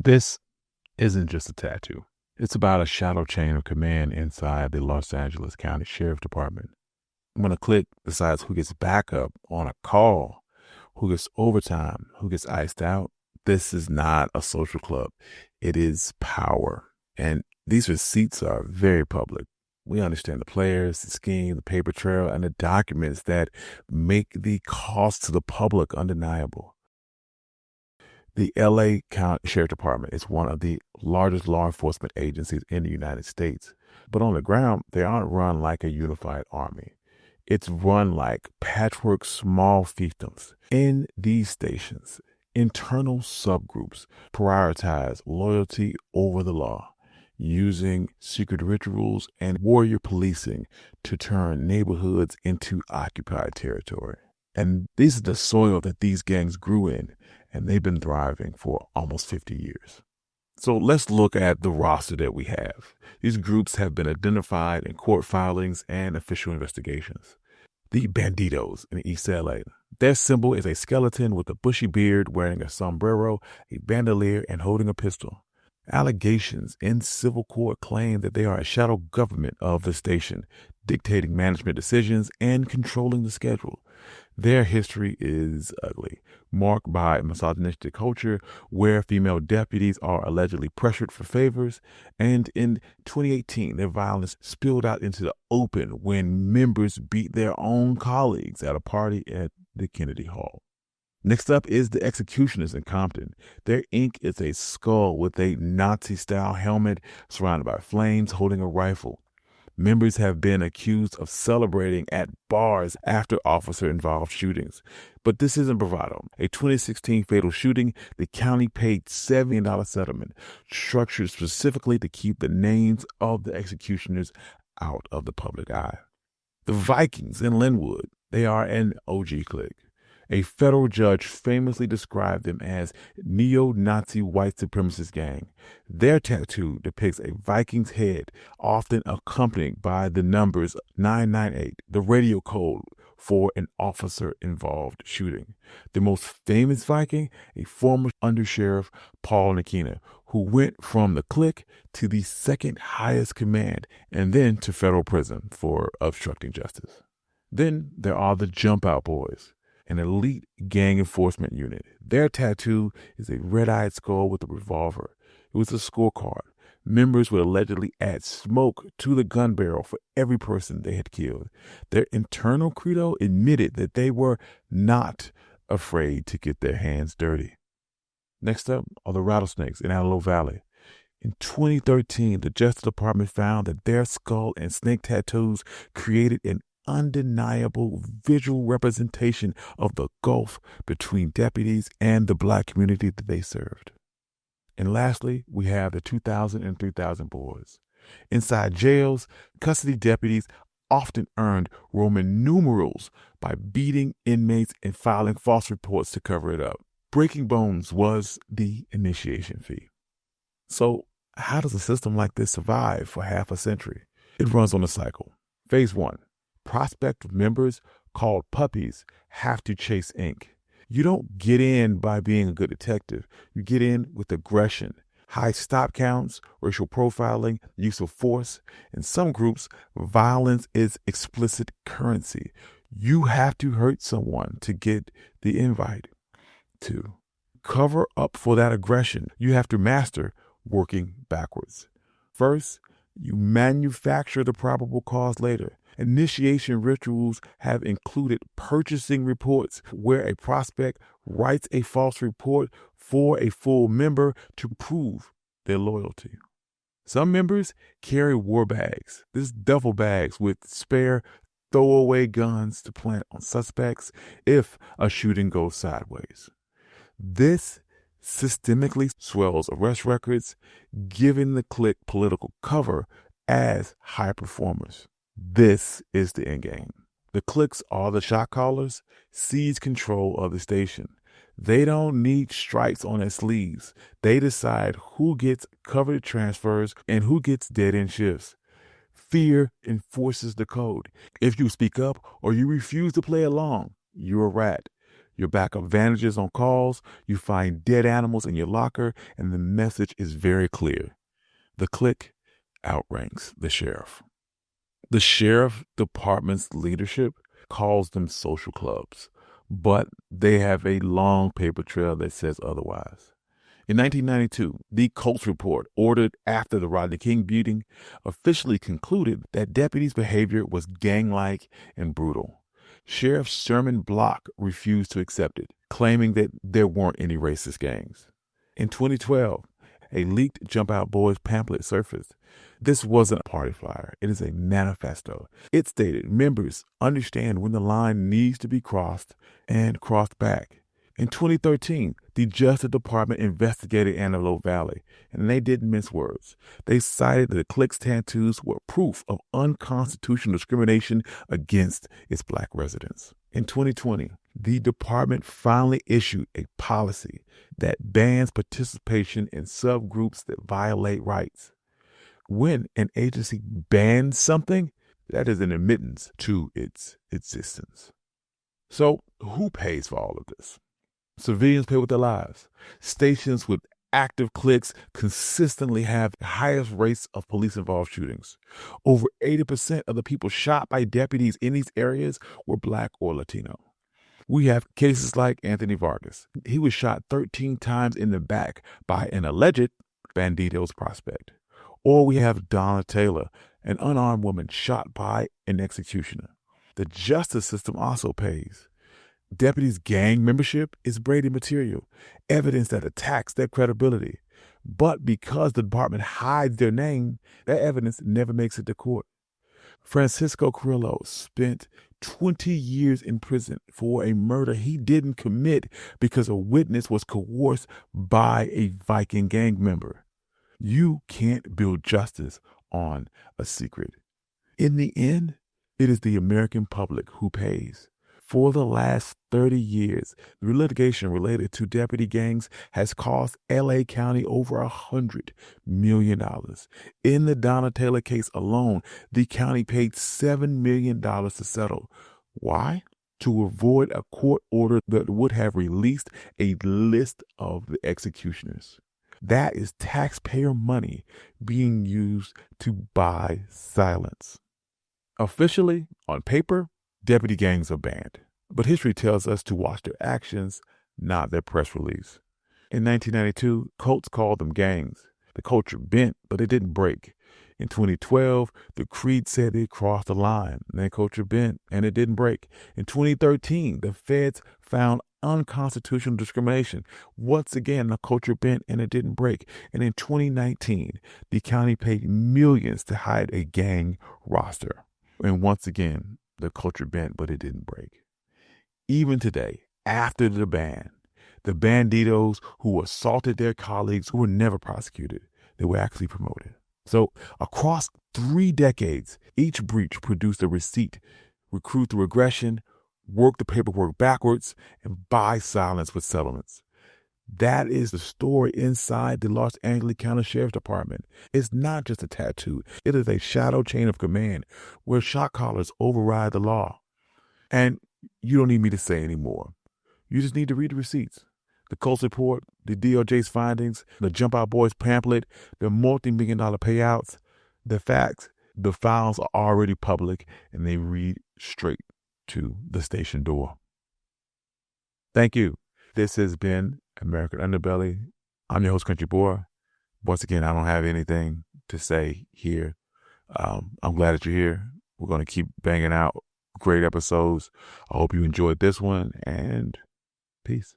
This isn't just a tattoo. It's about a shadow chain of command inside the Los Angeles County Sheriff Department. When a clique decides who gets backup on a call, who gets overtime, who gets iced out, this is not a social club. It is power. And these receipts are very public. We understand the players, the scheme, the paper trail, and the documents that make the cost to the public undeniable. The LA County Sheriff Department is one of the largest law enforcement agencies in the United States. But on the ground, they aren't run like a unified army. It's run like patchwork small fiefdoms. In these stations, internal subgroups prioritize loyalty over the law, using secret rituals and warrior policing to turn neighborhoods into occupied territory. And this is the soil that these gangs grew in, and they've been thriving for almost 50 years. So let's look at the roster that we have. These groups have been identified in court filings and official investigations. The Bandidos in East LA. Their symbol is a skeleton with a bushy beard wearing a sombrero, a bandolier, and holding a pistol. Allegations in civil court claim that they are a shadow government of the station, dictating management decisions and controlling the schedule. Their history is ugly, marked by misogynistic culture where female deputies are allegedly pressured for favors, and in 2018, their violence spilled out into the open when members beat their own colleagues at a party at the Kennedy Hall. Next up is the Executioners in Compton. Their ink is a skull with a Nazi-style helmet surrounded by flames holding a rifle. Members have been accused of celebrating at bars after officer-involved shootings. But this isn't bravado. A 2016 fatal shooting, the county paid $7 million settlement, structured specifically to keep the names of the executioners out of the public eye. The Vikings in Linwood, they are an OG clique. A federal judge famously described them as neo-Nazi white supremacist gang. Their tattoo depicts a Viking's head, often accompanied by the numbers 998, the radio code for an officer-involved shooting. The most famous Viking, a former undersheriff, Paul Nikina, who went from the clique to the second highest command and then to federal prison for obstructing justice. Then there are the Jump Out Boys, an elite gang enforcement unit. Their tattoo is a red-eyed skull with a revolver. It was a scorecard. Members would allegedly add smoke to the gun barrel for every person they had killed. Their internal credo admitted that they were not afraid to get their hands dirty. Next up are the Rattlesnakes in Antelope Valley. In 2013, the Justice Department found that their skull and snake tattoos created an undeniable visual representation of the gulf between deputies and the black community that they served. And lastly, we have the 2000 and 3000 boys. Inside jails, custody deputies often earned Roman numerals by beating inmates and filing false reports to cover it up. Breaking bones was the initiation fee. So how does a system like this survive for half a century? It runs on a cycle. Phase 1. Prospective members, called puppies, have to chase ink. You don't get in by being a good detective. You get in with aggression, high stop counts, racial profiling, use of force. In some groups, violence is explicit currency. You have to hurt someone to get the invite. To cover up for that aggression, you have to master working backwards. First, you manufacture the probable cause later. Initiation rituals have included purchasing reports where a prospect writes a false report for a full member to prove their loyalty. Some members carry war bags. This is duffel bags with spare throwaway guns to plant on suspects if a shooting goes sideways. This systemically swells arrest records, giving the clique political cover as high performers. This is the end game. The cliques are the shot callers, seize control of the station. They don't need stripes on their sleeves. They decide who gets coveted transfers and who gets dead-end shifts. Fear enforces the code. If you speak up or you refuse to play along, you're a rat. Your backup vanishes on calls, you find dead animals in your locker, and the message is very clear. The clique outranks the sheriff. The sheriff department's leadership calls them social clubs, but they have a long paper trail that says otherwise. In 1992, the Colts report, ordered after the Rodney King beating, officially concluded that deputies' behavior was gang-like and brutal. Sheriff Sherman Block refused to accept it, claiming that there weren't any racist gangs. In 2012, a leaked Jump Out Boys pamphlet surfaced. This wasn't a party flyer. It is a manifesto. It stated members understand when the line needs to be crossed and crossed back. In 2013, the Justice Department investigated Antelope Valley, and they didn't mince words. They cited that the clique's tattoos were proof of unconstitutional discrimination against its black residents. In 2020, the department finally issued a policy that bans participation in subgroups that violate rights. When an agency bans something, that is an admittance to its existence. So, who pays for all of this? Civilians pay with their lives. Stations with active cliques consistently have the highest rates of police-involved shootings. Over 80% of the people shot by deputies in these areas were black or Latino. We have cases like Anthony Vargas. He was shot 13 times in the back by an alleged Banditos prospect. Or we have Donna Taylor, an unarmed woman shot by an executioner. The justice system also pays. Deputies' gang membership is Brady material, evidence that attacks their credibility. But because the department hides their name, that evidence never makes it to court. Francisco Carrillo spent 20 years in prison for a murder he didn't commit because a witness was coerced by a Viking gang member. You can't build justice on a secret. In the end, it is the American public who pays. For the last 30 years, the litigation related to deputy gangs has cost L.A. County over $100 million. In the Donna Taylor case alone, the county paid $7 million to settle. Why? To avoid a court order that would have released a list of the executioners. That is taxpayer money being used to buy silence. Officially, on paper, deputy gangs are banned, but history tells us to watch their actions, not their press release. In 1992, Colts called them gangs. The culture bent, but it didn't break. In 2012, the creed said it crossed the line, and the culture bent, and it didn't break. In 2013, the feds found unconstitutional discrimination. Once again, the culture bent, and it didn't break. And in 2019, the county paid millions to hide a gang roster. And once again, the culture bent, but it didn't break. Even today, after the ban, the banditos who assaulted their colleagues who were never prosecuted, they were actually promoted. So across 3 decades, each breach produced a receipt, recruit through aggression, work the paperwork backwards, and buy silence with settlements. That is the story inside the Los Angeles County Sheriff's Department. It's not just a tattoo. It is a shadow chain of command where shot callers override the law. And you don't need me to say any more. You just need to read the receipts. The Colts report, the DOJ's findings, the Jump Out Boys pamphlet, the multi-million-dollar payouts, the facts, the files are already public and they read straight to the station door. Thank you. This has been American Underbelly. I'm your host, Country Boy. Once again, I don't have anything to say here. I'm glad that you're here. We're going to keep banging out great episodes. I hope you enjoyed this one, and peace.